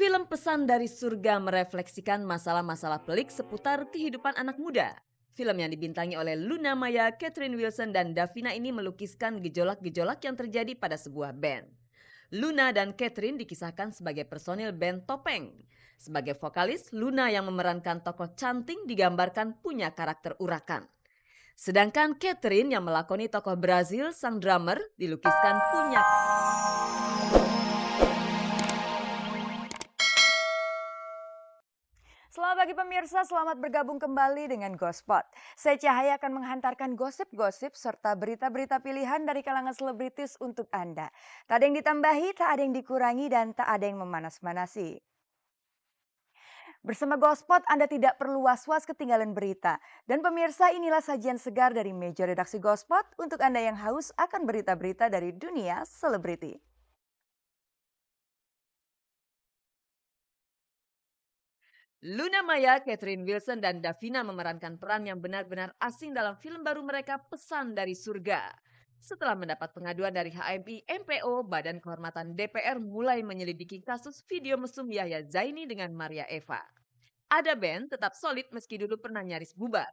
Film Pesan dari Surga merefleksikan masalah-masalah pelik seputar kehidupan anak muda. Film yang dibintangi oleh Luna Maya, Catherine Wilson, dan Davina ini melukiskan gejolak-gejolak yang terjadi pada sebuah band. Luna dan Catherine dikisahkan sebagai personil band Topeng. Sebagai vokalis, Luna yang memerankan tokoh canting digambarkan punya karakter urakan. Sedangkan Catherine yang melakoni tokoh Brazil, sang drummer, dilukiskan punya. Selamat pagi pemirsa, selamat bergabung kembali dengan Gospot. Saya Cahaya akan menghantarkan gosip-gosip serta berita-berita pilihan dari kalangan selebritis untuk Anda. Tak ada yang ditambahi, tak ada yang dikurangi, dan tak ada yang memanas-manasi. Bersama Gospot, Anda tidak perlu was-was ketinggalan berita. Dan pemirsa, inilah sajian segar dari meja redaksi Gospot untuk Anda yang haus akan berita-berita dari dunia selebriti. Luna Maya, Catherine Wilson, dan Davina memerankan peran yang benar-benar asing dalam film baru mereka Pesan dari Surga. Setelah mendapat pengaduan dari HMI MPO, Badan Kehormatan DPR mulai menyelidiki kasus video mesum Yahya Zaini dengan Maria Eva. Ada band tetap solid meski dulu pernah nyaris bubar.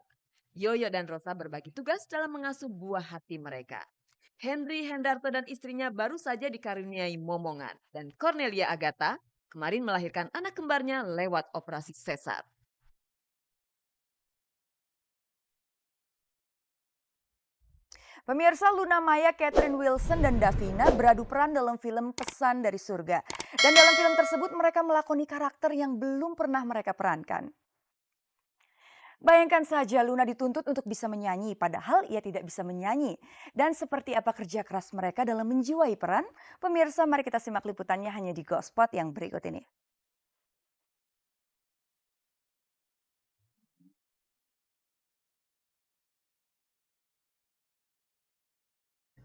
Yoyo dan Rosa berbagi tugas dalam mengasuh buah hati mereka. Henry Hendarto dan istrinya baru saja dikaruniai momongan. Dan Cornelia Agatha kemarin melahirkan anak kembarnya lewat operasi sesar. Pemirsa, Luna Maya, Catherine Wilson, dan Davina beradu peran dalam film Pesan dari Surga. Dan dalam film tersebut mereka melakoni karakter yang belum pernah mereka perankan. Bayangkan saja Luna dituntut untuk bisa menyanyi, padahal ia tidak bisa menyanyi. Dan seperti apa kerja keras mereka dalam menjiwai peran? Pemirsa, mari kita simak liputannya hanya di Gospot yang berikut ini.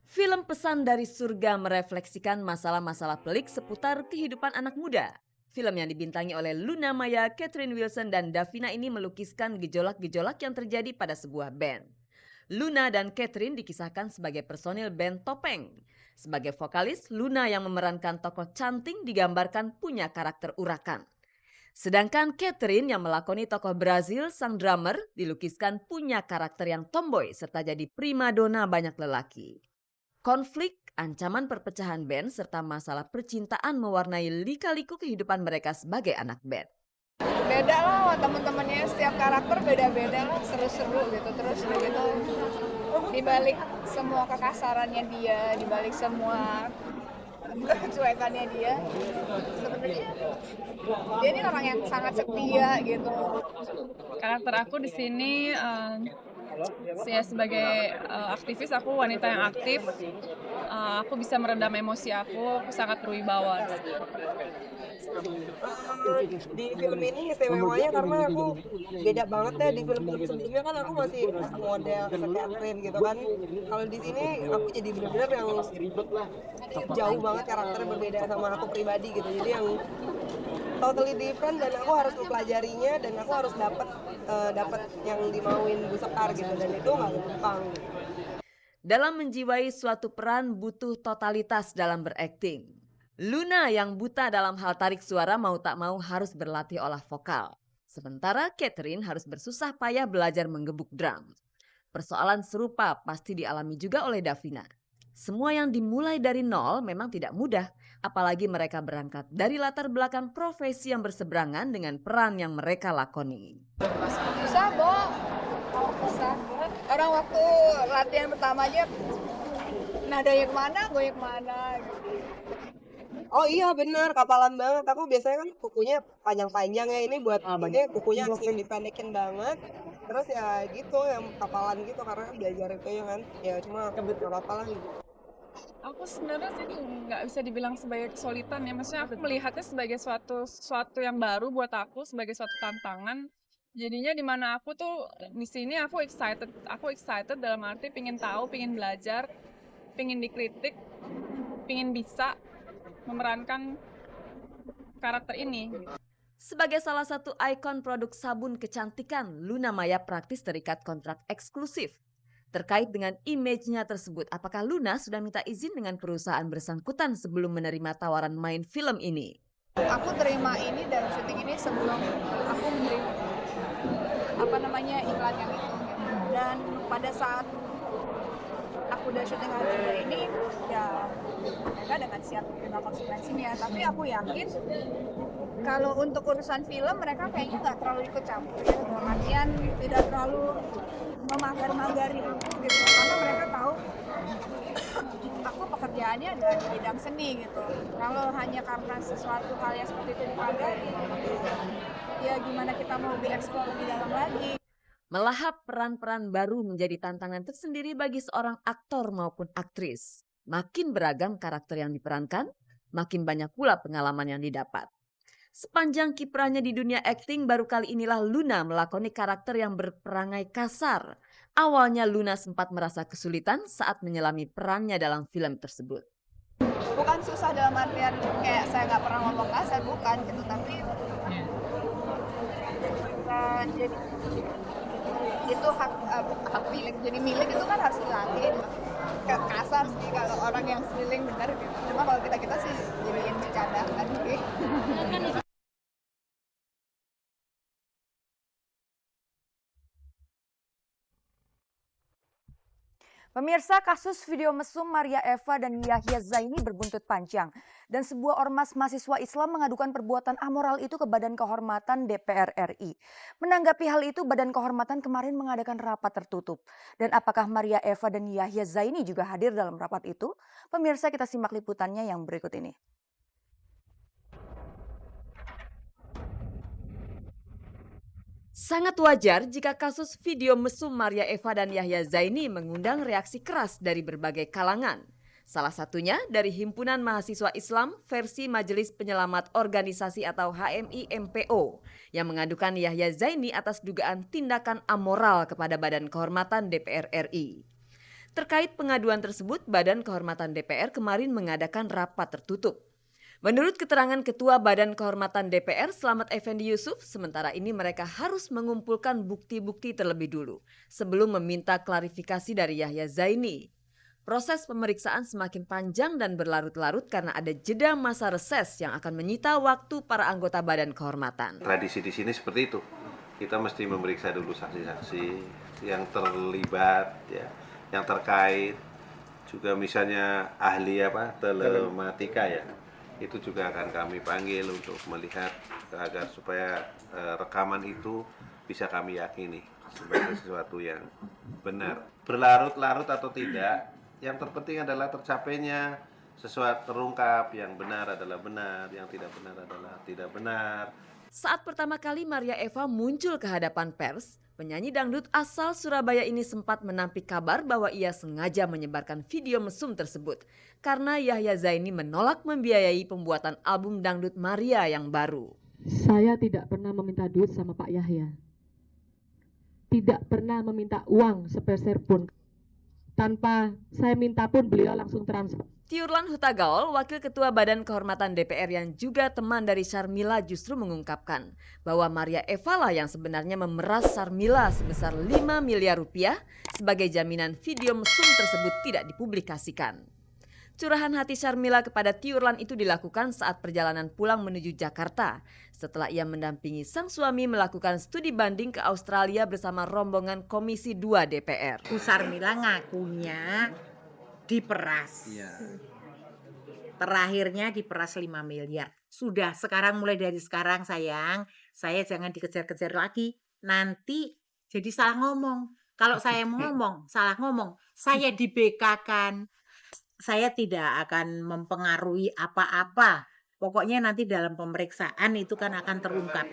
Film Pesan dari Surga merefleksikan masalah-masalah pelik seputar kehidupan anak muda. Film yang dibintangi oleh Luna Maya, Catherine Wilson, dan Davina ini melukiskan gejolak-gejolak yang terjadi pada sebuah band. Luna dan Catherine dikisahkan sebagai personil band Topeng. Sebagai vokalis, Luna yang memerankan tokoh canting digambarkan punya karakter urakan. Sedangkan Catherine yang melakoni tokoh Brazil, sang drummer, dilukiskan punya karakter yang tomboy serta jadi primadona banyak lelaki. Konflik, ancaman perpecahan band, serta masalah percintaan mewarnai lika-liku kehidupan mereka sebagai anak band. Beda lah teman-temannya, setiap karakter beda-beda lah, seru-seru gitu. Terus begitu dibalik semua kekasarannya dia, dibalik semua cuekannya dia, sebenarnya dia ini orang yang sangat setia gitu. Karakter aku di sini saya sebagai aktivis, aku wanita yang aktif. Aku bisa meredam emosi aku sangat berwibawa. Di film ini istimewanya karena aku beda banget ya. Di film-film sebelumnya kan aku masih model Catherine gitu kan. Kalau di sini aku jadi benar-benar yang jauh banget karakternya, berbeda sama aku pribadi gitu. Jadi yang totally different dan aku harus mempelajarinya dan aku harus dapat yang dimauin Bu Sekar gitu, dan itu nggak gampang. Dalam menjiwai suatu peran butuh totalitas dalam berakting. Luna yang buta dalam hal tarik suara mau tak mau harus berlatih olah vokal. Sementara Catherine harus bersusah payah belajar menggebuk drum. Persoalan serupa pasti dialami juga oleh Davina. Semua yang dimulai dari nol memang tidak mudah, apalagi mereka berangkat dari latar belakang profesi yang berseberangan dengan peran yang mereka lakoni. Susah, Bo. Susah. Orang waktu latihan pertama aja nadanya kemana, goyang kemana gitu. Oh iya bener, kapalan banget. Aku biasanya kan kukunya panjang-panjang ya, ini buat ini kukunya langsung dipendekin banget. Terus ya gitu, yang kapalan gitu karena belajar itu ya kan. Ya cuma gak apa-apa lah gitu. Aku sebenarnya sih nggak bisa dibilang sebagai kesulitan ya. Maksudnya aku melihatnya sebagai suatu yang baru buat aku, sebagai suatu tantangan. Jadinya di mana aku tuh di sini aku excited dalam arti pingin tahu, pingin belajar, pingin dikritik, pingin bisa memerankan karakter ini. Sebagai salah satu ikon produk sabun kecantikan, Luna Maya praktis terikat kontrak eksklusif. Terkait dengan image-nya tersebut, apakah Luna sudah minta izin dengan perusahaan bersangkutan sebelum menerima tawaran main film ini? Aku terima ini dan syuting ini sebelum aku menerima iklan yang itu gitu. Dan pada saat aku udah syuting hari kedua ini ya mereka dengan siap menerima konsekuensinya, tapi aku yakin kalau untuk urusan film mereka kayaknya nggak terlalu ikut campur ya, dalam artian tidak terlalu memagar-magari gitu, karena mereka tahu aku pekerjaannya ada di bidang seni gitu. Kalau hanya karena sesuatu hal yang seperti itu dipagari, ya gimana kita mau lebih eksplor lebih dalam lagi. Melahap peran-peran baru menjadi tantangan tersendiri bagi seorang aktor maupun aktris. Makin beragam karakter yang diperankan, makin banyak pula pengalaman yang didapat. Sepanjang kiprahnya di dunia akting, baru kali inilah Luna melakoni karakter yang berperangai kasar. Awalnya Luna sempat merasa kesulitan saat menyelami perannya dalam film tersebut. Bukan susah dalam artian kayak saya nggak pernah ngomong kasar, bukan gitu, tapi jadi itu hak milik, jadi milik itu kan harus dilatih. Kasar sih kalau orang yang sekeliling benar gitu, cuma kalau kita sih jadiin bercandaan gitu. Pemirsa, kasus video mesum Maria Eva dan Yahya Zaini berbuntut panjang. Dan sebuah ormas mahasiswa Islam mengadukan perbuatan amoral itu ke Badan Kehormatan DPR RI. Menanggapi hal itu, Badan Kehormatan kemarin mengadakan rapat tertutup. Dan apakah Maria Eva dan Yahya Zaini juga hadir dalam rapat itu? Pemirsa, kita simak liputannya yang berikut ini. Sangat wajar jika kasus video mesum Maria Eva dan Yahya Zaini mengundang reaksi keras dari berbagai kalangan. Salah satunya dari Himpunan Mahasiswa Islam versi Majelis Penyelamat Organisasi atau HMI MPO yang mengadukan Yahya Zaini atas dugaan tindakan amoral kepada Badan Kehormatan DPR RI. Terkait pengaduan tersebut, Badan Kehormatan DPR kemarin mengadakan rapat tertutup. Menurut keterangan Ketua Badan Kehormatan DPR Slamet Effendi Yusuf, sementara ini mereka harus mengumpulkan bukti-bukti terlebih dulu sebelum meminta klarifikasi dari Yahya Zaini. Proses pemeriksaan semakin panjang dan berlarut-larut karena ada jeda masa reses yang akan menyita waktu para anggota Badan Kehormatan. Tradisi di sini seperti itu. Kita mesti memeriksa dulu saksi-saksi yang terlibat, ya, yang terkait. Juga misalnya ahli telematika ya. Itu juga akan kami panggil untuk melihat agar supaya rekaman itu bisa kami yakini sebagai sesuatu yang benar. Berlarut-larut atau tidak, yang terpenting adalah tercapainya sesuatu terungkap, yang benar adalah benar, yang tidak benar adalah tidak benar. Saat pertama kali Maria Eva muncul ke hadapan pers, penyanyi dangdut asal Surabaya ini sempat menampik kabar bahwa ia sengaja menyebarkan video mesum tersebut karena Yahya Zaini menolak membiayai pembuatan album dangdut Maria yang baru. Saya tidak pernah meminta duit sama Pak Yahya. Tidak pernah meminta uang sepeser pun. Tanpa saya minta pun beliau langsung transfer. Tiurlan Hutagaol, Wakil Ketua Badan Kehormatan DPR yang juga teman dari Sharmila justru mengungkapkan bahwa Maria Eva lah yang sebenarnya memeras Sharmila sebesar 5 miliar rupiah sebagai jaminan video mesum tersebut tidak dipublikasikan. Curahan hati Sharmila kepada Tiurlan itu dilakukan saat perjalanan pulang menuju Jakarta setelah ia mendampingi sang suami melakukan studi banding ke Australia bersama rombongan Komisi 2 DPR. Sharmila ngakunya diperas. Iya. Terakhirnya diperas 5 miliar. Sudah, sekarang mulai dari sekarang sayang, saya jangan dikejar-kejar lagi. Nanti jadi salah ngomong. Kalau saya ngomong, salah ngomong, saya di-BK-kan. Saya tidak akan mempengaruhi apa-apa. Pokoknya nanti dalam pemeriksaan itu kan akan terungkap.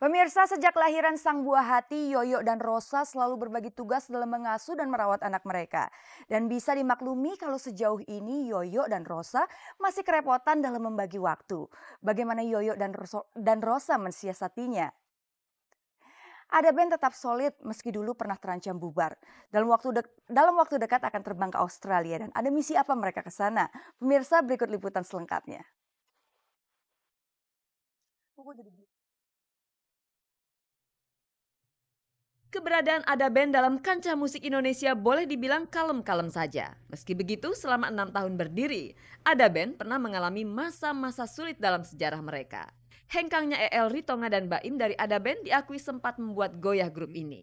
Pemirsa, sejak lahiran sang buah hati, Yoyo dan Rosa selalu berbagi tugas dalam mengasuh dan merawat anak mereka. Dan bisa dimaklumi kalau sejauh ini Yoyo dan Rosa masih kerepotan dalam membagi waktu. Bagaimana Yoyo dan Rosa mensiasatinya? Ada band tetap solid meski dulu pernah terancam bubar. Dalam waktu dekat akan terbang ke Australia dan ada misi apa mereka ke sana? Pemirsa, berikut liputan selengkapnya. Keberadaan Ada Band dalam kancah musik Indonesia boleh dibilang kalem-kalem saja. Meski begitu, selama 6 tahun berdiri, Ada Band pernah mengalami masa-masa sulit dalam sejarah mereka. Hengkangnya EL Ritonga dan Baim dari Ada Band diakui sempat membuat goyah grup ini.